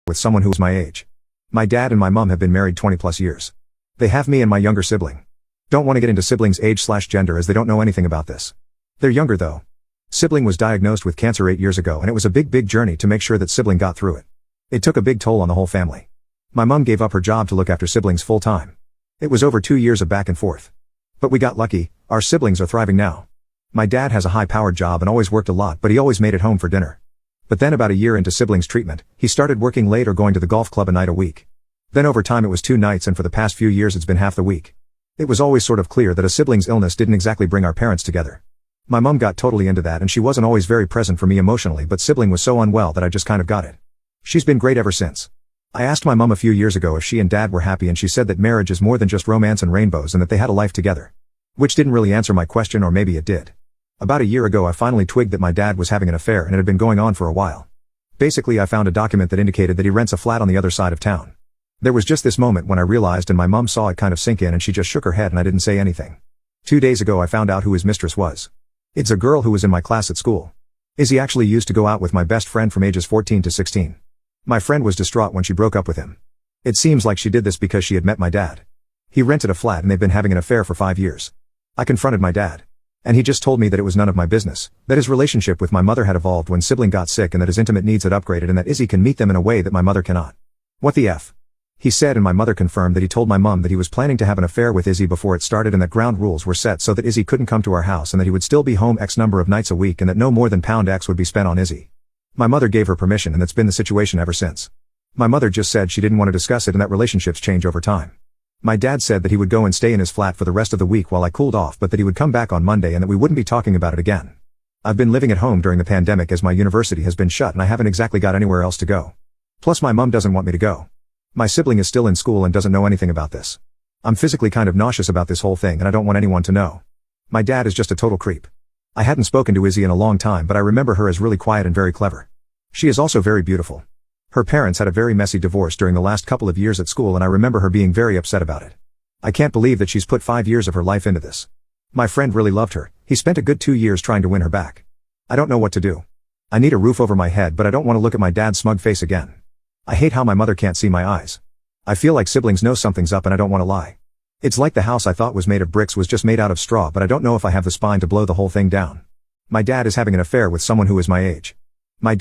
with someone who is my age. My dad and my mom have been married 20 plus years. They have me and my younger sibling. Don't want to get into siblings' age/gender as they don't know anything about this. They're younger though. Sibling was diagnosed with cancer 8 years ago and it was a big journey to make sure that sibling got through it. It took a big toll on the whole family. My mom gave up her job to look after siblings full time. It was over 2 years of back and forth. But we got lucky, our siblings are thriving now. My dad has a high-powered job and always worked a lot, but he always made it home for dinner. But then about a year into siblings' treatment, he started working late or going to the golf club a night a week. Then over time it was 2 nights and for the past few years it's been half the week. It was always sort of clear that a sibling's illness didn't exactly bring our parents together. My mom got totally into that and she wasn't always very present for me emotionally, but sibling was so unwell that I just kind of got it. She's been great ever since. I asked my mom a few years ago if she and dad were happy and she said that marriage is more than just romance and rainbows and that they had a life together. Which didn't really answer my question, or maybe it did. About a year ago I finally twigged that my dad was having an affair and it had been going on for a while. Basically I found a document that indicated that he rents a flat on the other side of town. There was just this moment when I realized and my mom saw it kind of sink in and she just shook her head and I didn't say anything. 2 days ago I found out who his mistress was. It's a girl who was in my class at school. Izzy actually used to go out with my best friend from ages 14 to 16. My friend was distraught when she broke up with him. It seems like she did this because she had met my dad. He rented a flat and they've been having an affair for 5 years. I confronted my dad. And he just told me that it was none of my business, that his relationship with my mother had evolved when sibling got sick and that his intimate needs had upgraded and that Izzy can meet them in a way that my mother cannot. What the F? He said, and my mother confirmed that he told my mom that he was planning to have an affair with Izzy before it started and that ground rules were set so that Izzy couldn't come to our house and that he would still be home X number of nights a week and that no more than £X would be spent on Izzy. My mother gave her permission and that's been the situation ever since. My mother just said she didn't want to discuss it and that relationships change over time. My dad said that he would go and stay in his flat for the rest of the week while I cooled off, but that he would come back on Monday and that we wouldn't be talking about it again. I've been living at home during the pandemic as my university has been shut and I haven't exactly got anywhere else to go. Plus my mom doesn't want me to go. My sibling is still in school and doesn't know anything about this. I'm physically kind of nauseous about this whole thing and I don't want anyone to know. My dad is just a total creep. I hadn't spoken to Izzy in a long time, but I remember her as really quiet and very clever. She is also very beautiful. Her parents had a very messy divorce during the last couple of years at school and I remember her being very upset about it. I can't believe that she's put 5 years of her life into this. My friend really loved her. He spent a good 2 years trying to win her back. I don't know what to do. I need a roof over my head, but I don't want to look at my dad's smug face again. I hate how my mother can't see my eyes. I feel like siblings know something's up and I don't want to lie. It's like the house I thought was made of bricks was just made out of straw, but I don't know if I have the spine to blow the whole thing down. My dad is having an affair with someone who is my age.